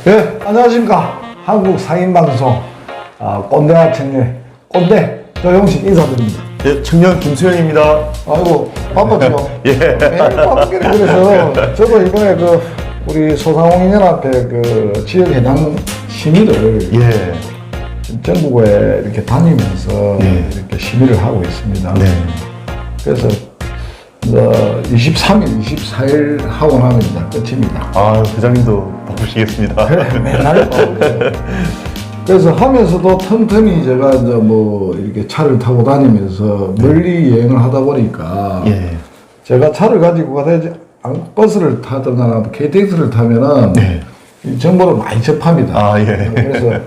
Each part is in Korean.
예, 안녕하십니까. 한국 상인방송 꼰대와 청년 꼰대 조용식 인사드립니다. 예, 청년 김수영입니다. 아이고 바빴죠. 예. 매일 바쁘게 그래서 저도 이번에 우리 소상공인연합회 지역 해당 시민들 예. 전국에 이렇게 다니면서 네. 이렇게 시위를 하고 있습니다. 네. 그래서 23일, 24일 하고 나면 이제 끝입니다. 아, 회장님도 바쁘시겠습니다. 맨날 바쁘죠. 그래서 하면서도 틈틈이 제가 이제 이렇게 차를 타고 다니면서 멀리 여행을 하다 보니까 예. 제가 차를 가지고 가다 버스를 타거나 KTX를 타면은 네. 이 정보를 많이 접합니다. 아, 예. 그래서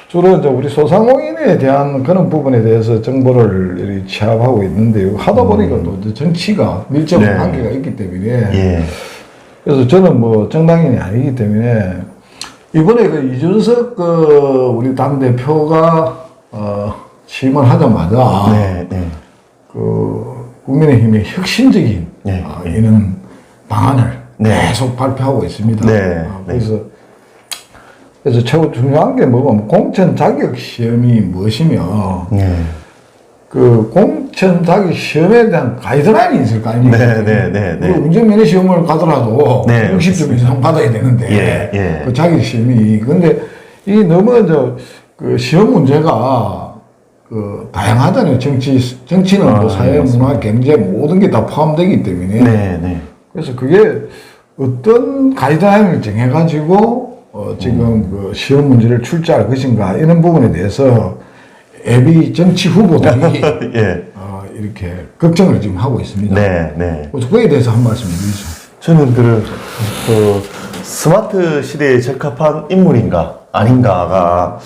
주로 이제 우리 소상공인에 대한 그런 부분에 대해서 정보를 이렇게 취합하고 있는데요. 하다 보니까 또 이제 정치가 밀접한 네. 관계가 있기 때문에 예. 그래서 저는 정당인이 아니기 때문에 이번에 이준석 우리 당 대표가 취임을 하자마자 네. 네. 국민의힘의 혁신적인 네. 이런 방안을 네. 계속 발표하고 있습니다. 네. 그래서 최고 중요한 게 뭐냐면 공천 자격 시험이 무엇이며 네. 공천 자격 시험에 대한 가이드라인이 있을 거 아닙니까? 네. 우리 운전면허 시험을 가더라도 네. 60점 이상 받아야 되는데 예. 그 자격 시험이 근데 이 너무 시험 문제가 다양하잖아요. 정치는 사회, 문화, 경제 모든 게 다 포함되기 때문에 네. 그래서 그게 어떤 가이드라인을 정해가지고 지금 시험 문제를 출제할 것인가 이런 부분에 대해서 예비 정치 후보들이 예. 이렇게 걱정을 지금 하고 있습니다. 네. 그래서 그에 대해서 한 말씀 해주시죠. 저는 스마트 시대에 적합한 인물인가 아닌가에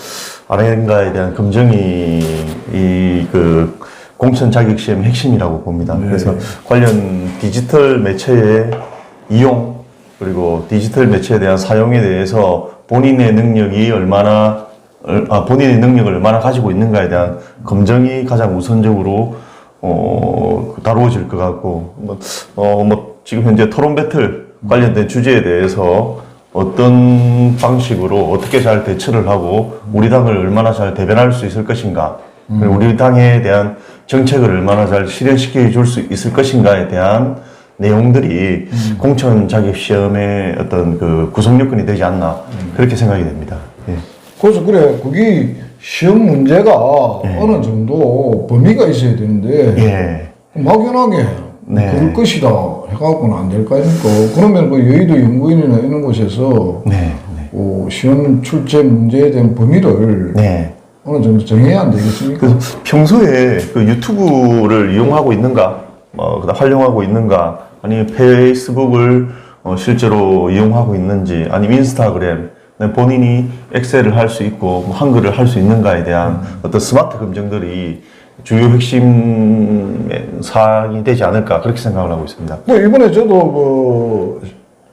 대한 검증이 공천 자격 시험의 핵심이라고 봅니다. 네. 그래서 관련 디지털 매체의 이용 그리고 디지털 매체에 대한 사용에 대해서 본인의 능력을 얼마나 가지고 있는가에 대한 검증이 가장 우선적으로 다루어질 것 같고 지금 현재 토론 배틀 관련된 주제에 대해서 어떤 방식으로 어떻게 잘 대처를 하고 우리 당을 얼마나 잘 대변할 수 있을 것인가 그리고 우리 당에 대한 정책을 얼마나 잘 실현시켜 줄 수 있을 것인가에 대한 내용들이 공천 자격 시험의 어떤 구성 요건이 되지 않나 그렇게 생각이 됩니다. 예. 그래서 그게 시험 문제가 어느 정도 범위가 있어야 되는데 막연하게 그럴 것이다 해갖고는 안 될 거 아닙니까? 그러면 여의도 연구인이나 이런 곳에서 시험 출제 문제에 대한 범위를 어느 정도 정해야 안 되겠습니까? 그래서 평소에 유튜브를 이용하고 있는가, 활용하고 있는가, 아니면 페이스북을 실제로 이용하고 있는지, 아니면 인스타그램, 본인이 엑셀을 할 수 있고 한글을 할 수 있는가에 대한 어떤 스마트 검증들이 주요 핵심 사항이 되지 않을까 그렇게 생각을 하고 있습니다. 이번에 저도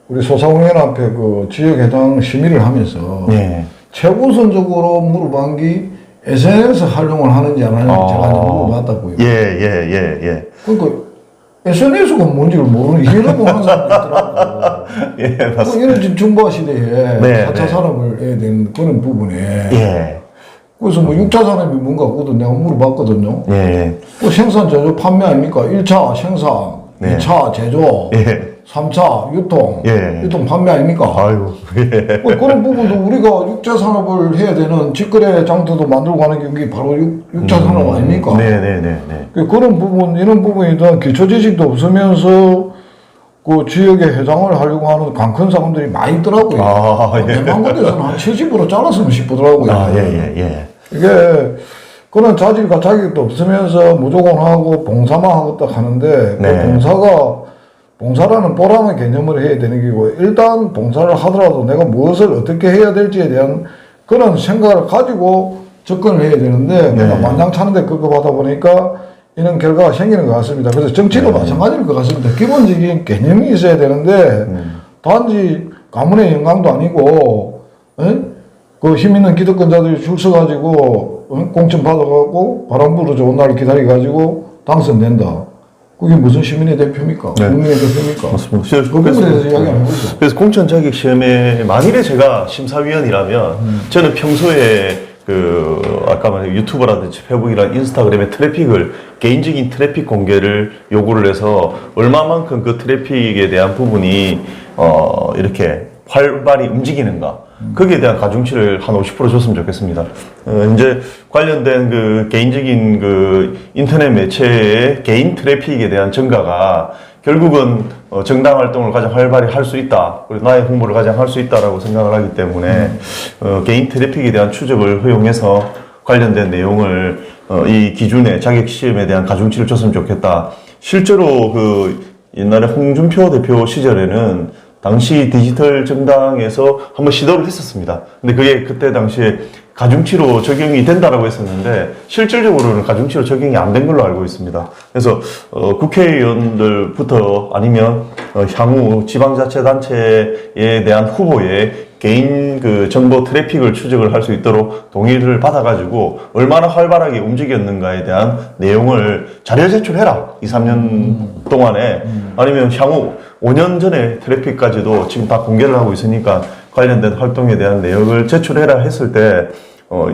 우리 소상공인연합회 지역 해당 심의를 하면서 최우선적으로 물어본 게 SNS 활용을 하는지 안 하는지 제가 물어봤다고요. 예. 그러니까 SNS가 뭔지를 모르는 이해를 하는 사람도 있더라고요. 맞습니다. 이런 지금 중바 시대에 4차 산업을 해야 되는 그런 부분에 그래서 6차 산업이 뭔가 그것도 내가 물어봤거든요. 생산, 제조, 판매 아닙니까? 1차 생산, 2차 제조, 3차 유통, 유통 판매 아닙니까? 아유, 그런 부분도 우리가 6차 산업을 해야 되는 직거래 장터도 만들고 하는 게 바로 6차 산업 아닙니까? 그런 부분, 이런 부분에 대한 기초 지식도 없으면서 지역에 해장을 하려고 하는 강큰 사람들이 많이 있더라고요. 웬만한 곳에서는 한 70% 잘랐으면 싶더라고요. 이게 그런 자질과 자격도 없으면서 무조건 하고 봉사만 하고 딱 하는데 봉사라는 보람의 개념을 해야 되는 거고 일단 봉사를 하더라도 내가 무엇을 어떻게 해야 될지에 대한 그런 생각을 가지고 접근을 해야 되는데 내가 만장차는데 그거 받아 보니까 이런 결과가 생기는 것 같습니다. 그래서 정치도 마찬가지일 것 같습니다. 기본적인 개념이 있어야 되는데 단지 가문의 영광도 아니고 힘 있는 기득권자들이 줄 서가지고 공천 받아가고 바람 불어 좋은 날 기다려가지고 당선된다. 그게 무슨 시민의 대표입니까? 네. 국민의 대표입니까? 맞습니다. 그 부분에 대해서 이야기하는 거죠. 그래서 공천 자격 시험에 만일에 제가 심사위원이라면 저는 평소에 아까 말한 유튜브라든지 페이북이나 인스타그램의 트래픽을 개인적인 트래픽 공개를 요구를 해서 얼마만큼 그 트래픽에 대한 부분이 이렇게 활발히 움직이는가 거기에 대한 가중치를 한 50% 줬으면 좋겠습니다. 이제 관련된 그 개인적인 인터넷 매체의 개인 트래픽에 대한 증가가 결국은 정당 활동을 가장 활발히 할 수 있다. 그리고 나의 홍보를 가장 할 수 있다라고 생각을 하기 때문에 개인 트래픽에 대한 추적을 허용해서 관련된 내용을 이 기준에 자격 시험에 대한 가중치를 줬으면 좋겠다. 실제로 옛날에 홍준표 대표 시절에는 당시 디지털 정당에서 한번 시도를 했었습니다. 근데 그게 그때 당시에 가중치로 적용이 된다라고 했었는데 실질적으로는 가중치로 적용이 안 된 걸로 알고 있습니다. 그래서 국회의원들부터 아니면 향후 지방자치단체에 대한 후보의 개인 정보 트래픽을 추적을 할 수 있도록 동의를 받아가지고 얼마나 활발하게 움직였는가에 대한 내용을 자료 제출해라. 2, 3년 동안에 아니면 향후 5년 전에 트래픽까지도 지금 다 공개를 하고 있으니까 관련된 활동에 대한 내역을 제출해라 했을 때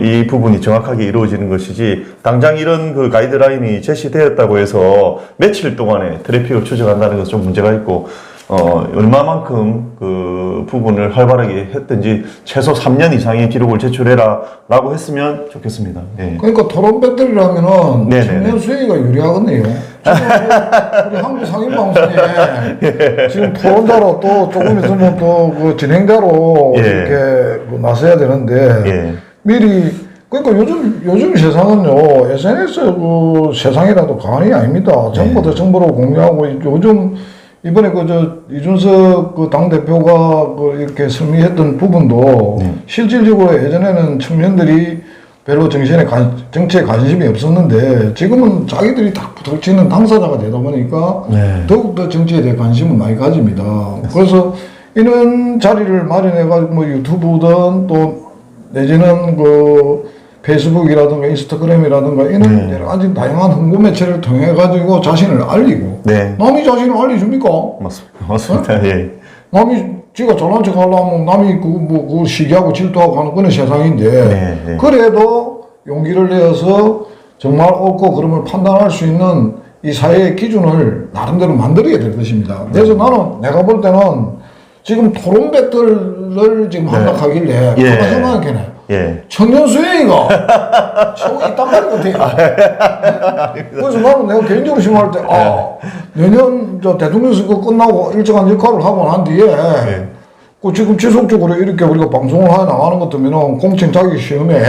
이 부분이 정확하게 이루어지는 것이지 당장 이런 가이드라인이 제시되었다고 해서 며칠 동안에 트래픽을 추적한다는 것은 좀 문제가 있고 얼마만큼 부분을 활발하게 했든지 최소 3년 이상의 기록을 제출해라 라고 했으면 좋겠습니다. 네. 그러니까 토론 배틀이라면은 네네네. 청년 수행이 유리하겠네요. 우리 한국 상임방송에 지금 토론자로 또 조금 있으면 또 진행자로 예. 이렇게 나서야 되는데 예. 미리 그러니까 요즘 세상은요 SNS 세상이라도 가만히 아닙니다. 정보도 정보로 공유하고 요즘 이번에 이준석 당 대표가 이렇게 설명했던 부분도 실질적으로 예전에는 청년들이 별로 정치에 관심이 없었는데 지금은 자기들이 딱 붙어치는 당사자가 되다 보니까 더욱더 정치에 대해 관심을 많이 가집니다. 그래서 이런 자리를 마련해가지고 유튜브든 또 내지는 페이스북이라든가 인스타그램이라든가 이런 여러 가지 다양한 홍보 매체를 통해 가지고 자신을 알리고 남이 자신을 알려줍니까? 맞습니다. 예. 남이 지가 잘난 척 하려면 남이 그 시기하고 질투하고 하는 그런 세상인데 그래도 용기를 내어서 정말 옳고 그름을 판단할 수 있는 이 사회의 기준을 나름대로 만들어야 될 것입니다. 그래서 나는 내가 볼 때는 지금 토론 배틀을 지금 handak하길래 그런 생각하겠네. 청년 수행이가 최고 이딴 말인 것 같아요. 그래서 나는 내가 개인적으로 생각할 때, 내년 대통령 선거 끝나고 일정한 역할을 하고 난 뒤에, 지금 지속적으로 이렇게 우리가 방송을 해 나가는 것 때문에 공천 자격 시험에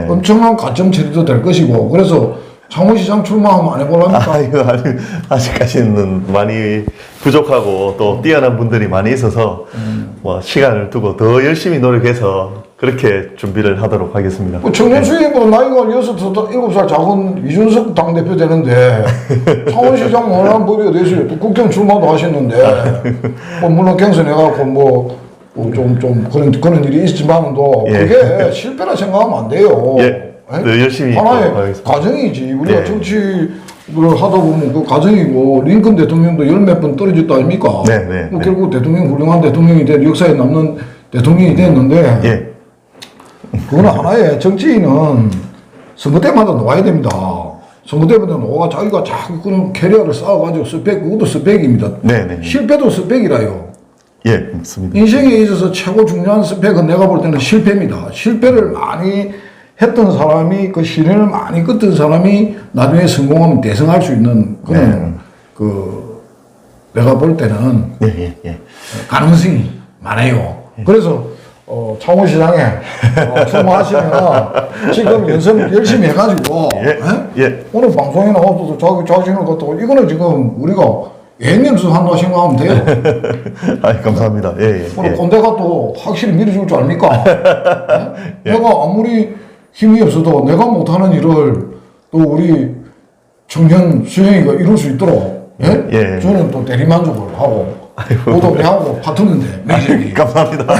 엄청난 가점 처리도 될 것이고, 그래서 창원시장 출마하면 안 해보랍니까? 아직까지는 많이 부족하고 또 뛰어난 분들이 많이 있어서 시간을 두고 더 열심히 노력해서 그렇게 준비를 하도록 하겠습니다. 청년 수행보다 나이가 7살 작은 이준석 당대표 되는데 창원시장 원하는 법이 어디 있어요? 또 국회의원 출마도 하셨는데 물론 경선해갖고 그런 일이 있지만은 그게 실패라 생각하면 안 돼요. 열심히 하나의 과정이지. 우리가 정치를 하다 보면 그 과정이 링컨 대통령도 열 몇 번 떨어졌다 아닙니까? 결국 대통령 훌륭한 대통령이 역사에 남는 대통령이 됐는데 그거는 하나의 정치인은 선거 때마다 놓아야 됩니다. 선거 때마다 놓아 자기가 자꾸 그런 캐리어를 쌓아가지고 그것도 스펙입니다. 실패도 스펙이라요. 맞습니다. 인생에 있어서 최고 중요한 스펙은 내가 볼 때는 실패입니다. 실패를 많이 했던 사람이 시련을 많이 끄던 사람이 나중에 성공하면 대성할 수 있는 그런 내가 볼 때는 가능성이 많아요. 그래서 창원시장에 출마하시면 지금 연습 열심히 해가지고 오늘 방송에 나와서도 자기 자신을 갖다가 이거는 지금 우리가 예행연습 한다고 생각하면 돼요. 감사합니다. 오늘 꼰대가 또 확실히 밀어줄 줄 압니까? 내가 아무리 힘이 없어도 내가 못하는 일을 또 우리 청년 수행이가 이룰 수 있도록 저는 또 대리만족을 하고 보도를 하고 파트너인데 감사합니다.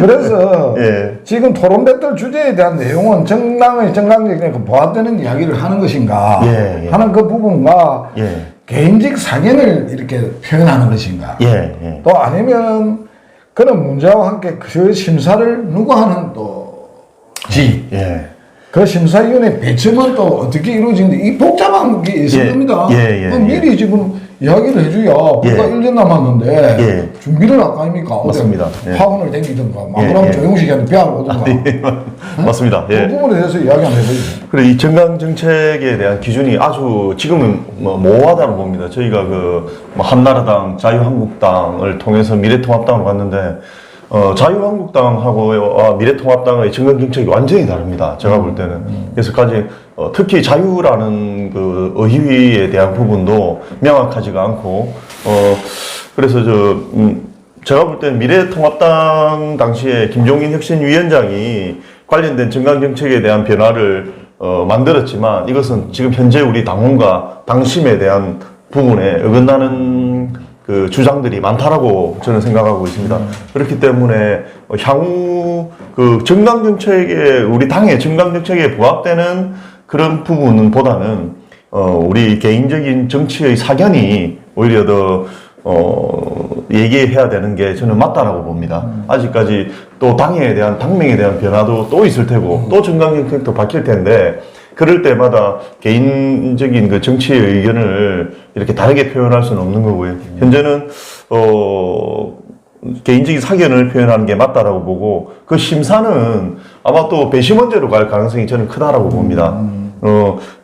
그래서 예. 지금 토론 배틀 주제에 대한 내용은 정당의 정강적인 보완되는 이야기를 하는 것인가 예, 예. 하는 그 부분과 예. 개인적 사견을 이렇게 표현하는 것인가 예, 예. 또 아니면 그런 문제와 함께 그 심사를 누가 하는 또지 예. 그 심사위원회 배치는 또 어떻게 이루어지는지 이 복잡한 게 있을 예, 겁니다. 예, 예, 그 미리 예. 지금 이야기를 해줘야 불과 예. 1년 남았는데 예. 준비를 할거 아닙니까? 맞습니다. 예. 학원을 다니든가 마누라면 예. 조용식한테 배하러 오든가 맞습니다. 예. 그 부분에 대해서 이야기 한번 해보죠. 그래, 이 정강 정책에 대한 기준이 아주 지금은 뭐 모호하다고 봅니다. 저희가 뭐 한나라당, 자유한국당을 통해서 미래통합당으로 갔는데, 자유한국당하고 미래통합당의 정강 정책이 완전히 다릅니다. 제가 볼 때는. 그래서까지, 특히 자유라는 그 의의에 대한 부분도 명확하지가 않고, 그래서 제가 볼 때는 미래통합당 당시에 김종인 혁신위원장이 관련된 정강정책에 대한 변화를 만들었지만 이것은 지금 현재 우리 당원과 당심에 대한 부분에 어긋나는 그 주장들이 많다라고 저는 생각하고 있습니다. 그렇기 때문에 향후 그 정강정책에 우리 당의 정강정책에 부합되는 그런 부분은 보다는 우리 개인적인 정치의 사견이 오히려 더 얘기해야 되는 게 저는 맞다라고 봅니다. 아직까지 또 당에 대한, 당명에 대한 변화도 또 있을 테고, 또 정강정책도 바뀔 텐데, 그럴 때마다 개인적인 그 정치의 의견을 이렇게 다르게 표현할 수는 없는 거고요. 현재는, 개인적인 사견을 표현하는 게 맞다라고 보고, 그 심사는 아마 또 배심원제로 갈 가능성이 저는 크다라고 봅니다.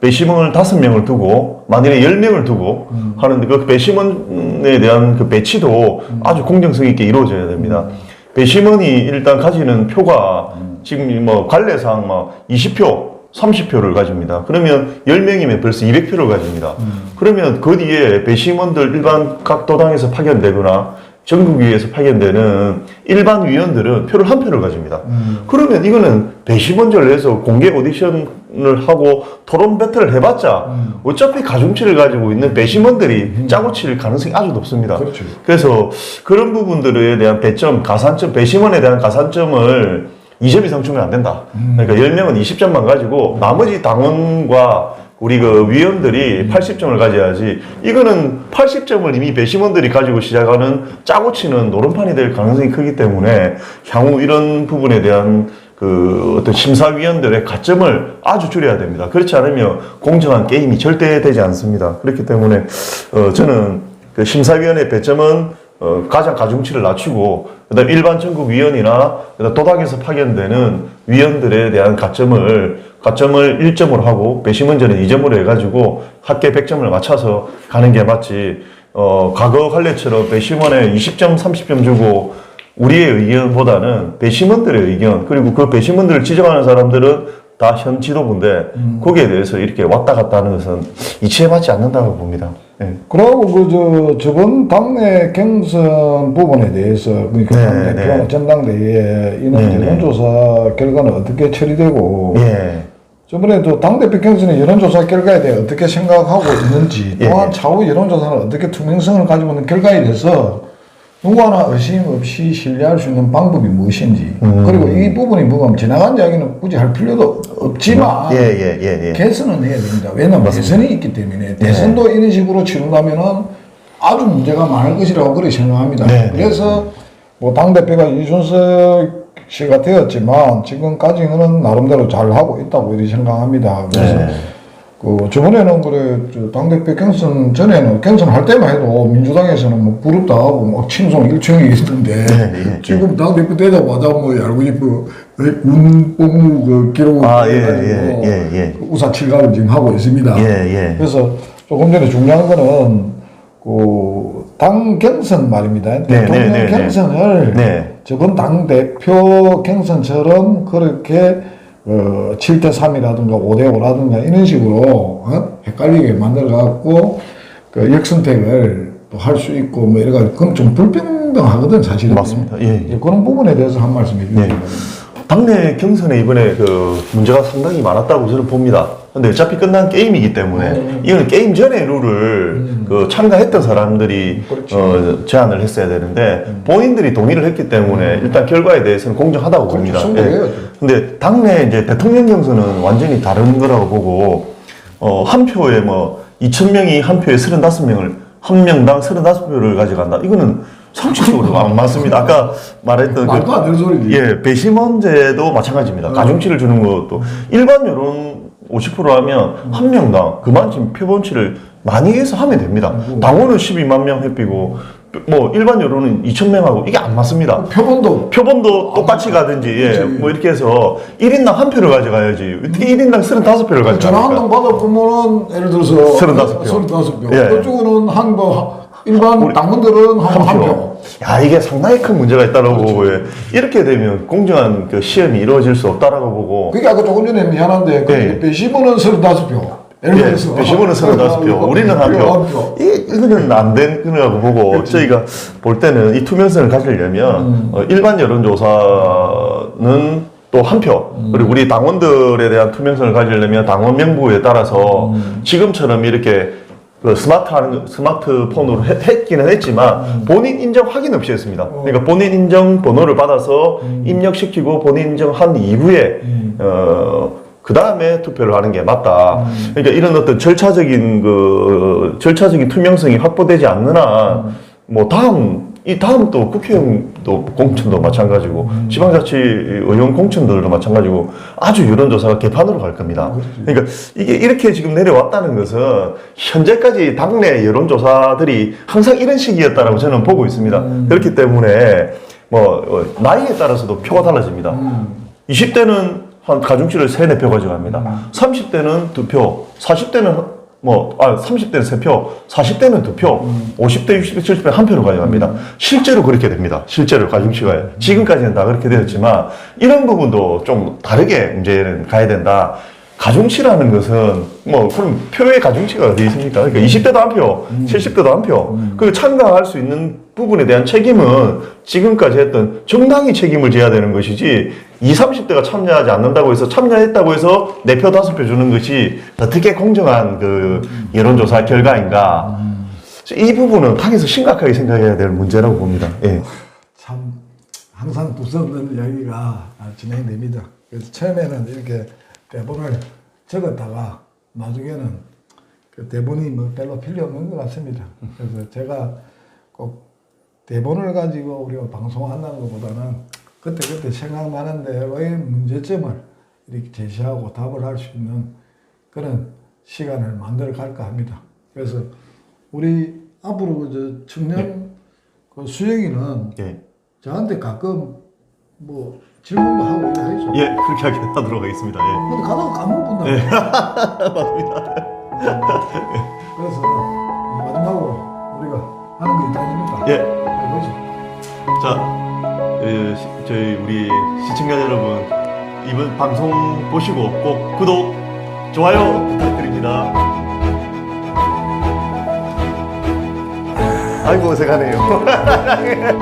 배심원을 5명을 두고, 만일에 10명을 두고 하는데, 그 배심원에 대한 그 배치도 아주 공정성 있게 이루어져야 됩니다. 배심원이 일단 가지는 표가 지금 뭐 관례상 막 20표, 30표를 가집니다. 그러면 10명이면 벌써 200표를 가집니다. 그러면 그 뒤에 배심원들 일반 각 도당에서 파견되거나 전국위에서 파견되는 일반 위원들은 표를 1표를 가집니다. 그러면 이거는 배심원제를 해서 공개 오디션을 하고 토론 배틀을 해봤자 어차피 가중치를 가지고 있는 배심원들이 짜고 칠 가능성이 아주 높습니다. 그렇죠. 그래서 그런 부분들에 대한 배점, 가산점, 배심원에 대한 가산점을 2점 이상 주면 안 된다. 그러니까 10명은 20점만 가지고 나머지 당원과 우리 그 위원들이 80점을 가져야지, 이거는 80점을 이미 배심원들이 가지고 시작하는 짜고 치는 노름판이 될 가능성이 크기 때문에 향후 이런 부분에 대한 그 어떤 심사위원들의 가점을 아주 줄여야 됩니다. 그렇지 않으면 공정한 게임이 절대 되지 않습니다. 그렇기 때문에 저는 그 심사위원회 배점은 가장 가중치를 낮추고, 그다음 일반 전국 위원이나 그다음 도당에서 파견되는 위원들에 대한 가점을 1점으로 하고 배심원제는 2점으로 해가지고 합계 100점을 맞춰서 가는 게 맞지. 과거 관례처럼 배심원에 20점, 30점 주고 우리의 의견보다는 배심원들의 의견, 그리고 그 배심원들을 지정하는 사람들은 다 현 지도부인데 거기에 대해서 이렇게 왔다 갔다 하는 것은 이치에 맞지 않는다고 봅니다. 네. 그러고 저번 당내 경선 부분에 대해서 그러니까 네, 당대표나 네. 전당대회에 이런 여론조사 결과는 어떻게 처리되고 예. 저번에도 당대표 경선의 여론조사 결과에 대해 어떻게 생각하고 있는지 또한 예. 차후 여론조사는 어떻게 투명성을 가지고 있는 결과에 대해서 누구 하나 의심 없이 신뢰할 수 있는 방법이 무엇인지 그리고 이 부분이 뭐가 지나간 이야기는 굳이 할 필요도 없지만 예. 개선은 해야 됩니다. 왜냐하면 대선이 있기 때문에 대선도 이런 식으로 치른다면은 아주 문제가 많을 것이라고 그렇게 생각합니다. 네, 그래서 뭐 당대표가 이준석 씨가 되었지만 지금까지는 나름대로 잘 하고 있다고 이렇게 생각합니다. 그래서 저번에는 당대표 경선 전에는 경선할 때만 해도 민주당에서는 뭐 부럽다하고 뭐 친송 일청이 있던데 지금 당대표 되자마자 뭐 알고 군 복무 그 기록을 가지고 우사 칠갑을 지금 하고 있습니다. 그래서 조금 전에 중요한 거는 당 경선 말입니다. 대통령 경선을 저번 당대표 경선처럼 그렇게 7대3이라든가 5대5라든가 이런 식으로 헷갈리게 만들어갖고 그 역선택을 또 할 수 있고 뭐 이래가지고 그건 좀 불평등하거든 사실은. 맞습니다. 그런 부분에 대해서 한 말씀 해주세요. 당내 경선에 이번에 그 문제가 상당히 많았다고 저는 봅니다. 근데 어차피 끝난 게임이기 때문에 이건 게임 전에 룰을 그 참가했던 사람들이 제안을 했어야 되는데 본인들이 동의를 했기 때문에 일단 결과에 대해서는 공정하다고 봅니다. 예. 근데 당내 이제 대통령 경선은 완전히 다른 거라고 보고 한 표에 뭐 2,000명이 한 표에 35명을 한 명당 35표를 가져간다. 이거는 상식적으로 안 맞습니다. 아까 말했던 말도 안 되는 소리지. 예, 배심원제도 마찬가지입니다. 가중치를 주는 것도 일반 여론 50% 하면 한 명당 그만큼 표본치를 많이 해서 하면 됩니다. 당원은 12만 명 회피고 뭐 일반 여론은 2,000명하고 이게 안 맞습니다. 표본도 똑같이 가든지 예, 뭐 이렇게 해서 1인당 한 표를 가져가야지. 어떻게 1인당 35표를 가져가니까. 전화 한 통 받아보면 예를 들어서 35표. 35표. 예. 그쪽은 일반 당원들은 한 표. 야, 이게 상당히 큰 문제가 있다라고 보고, 예. 이렇게 되면 공정한 그 시험이 이루어질 수 없다라고 보고. 그게 아까 조금 전에 미안한데, 예. 배심원은 35표. 예, 배심원은 35표, 우리는 한 표. 이거는 안 된 거라고 보고, 그렇지. 저희가 볼 때는 이 투명성을 가지려면, 일반 여론조사는 또 한 표, 그리고 우리 당원들에 대한 투명성을 가지려면 당원 명부에 따라서 지금처럼 이렇게 그 스마트폰으로 했기는 했지만 본인 인정 확인 없이 했습니다. 그러니까 본인 인정 번호를 받아서 입력시키고 본인 인정한 이후에 그 다음에 투표를 하는 게 맞다. 그러니까 이런 어떤 절차적인 투명성이 확보되지 않는 한 뭐 다음 또 국회의원도 공천도 마찬가지고 지방자치 의원 공천들도 마찬가지고 아주 여론조사가 개판으로 갈 겁니다. 그러니까 이게 이렇게 지금 내려왔다는 것은 현재까지 당내 여론조사들이 항상 이런 식이었다라고 저는 보고 있습니다. 그렇기 때문에 뭐 나이에 따라서도 표가 달라집니다. 20대는 한 가중치를 3, 4표 가져갑니다. 30대는 2표, 40대는 30대는 3표, 40대는 2표, 50대, 60대, 70대 1표로 가져갑니다. 실제로 그렇게 됩니다. 실제로 가중치가. 지금까지는 다 그렇게 되었지만, 이런 부분도 좀 다르게 문제는 가야 된다. 가중치라는 것은, 그럼 표의 가중치가 어디 있습니까? 그러니까 20대도 1표, 70대도 1표. 그 참가할 수 있는 부분에 대한 책임은 지금까지 했던 정당이 책임을 져야 되는 것이지, 20, 30대가 참여하지 않는다고 해서 참여했다고 해서 4표, 5표 주는 것이 어떻게 공정한 그 여론조사 결과인가. 이 부분은 당에서 심각하게 생각해야 될 문제라고 봅니다. 예. 참, 항상 두서없는 이야기가 진행됩니다. 그래서 처음에는 이렇게 대본을 적었다가 나중에는 그 대본이 별로 필요 없는 것 같습니다. 그래서 제가 꼭 대본을 가지고 우리가 방송한다는 것보다는 그때 생각나는 대로의 문제점을 이렇게 제시하고 답을 할 수 있는 그런 시간을 만들어 갈까 합니다. 그래서 우리 앞으로 청년 그 수영이는 저한테 가끔 질문도 하고 이래 하죠. 예, 그렇게 하도록 하겠습니다. 예. 근데 가다가 까먹는다. 예. 맞습니다. 그래서 마지막으로 우리가 하는 거 있다 아닙니까? 예. 해보죠. 자, 저희 우리 시청자 여러분, 이번 방송 보시고 꼭 구독, 좋아요 부탁드립니다. 아이고 어색하네요.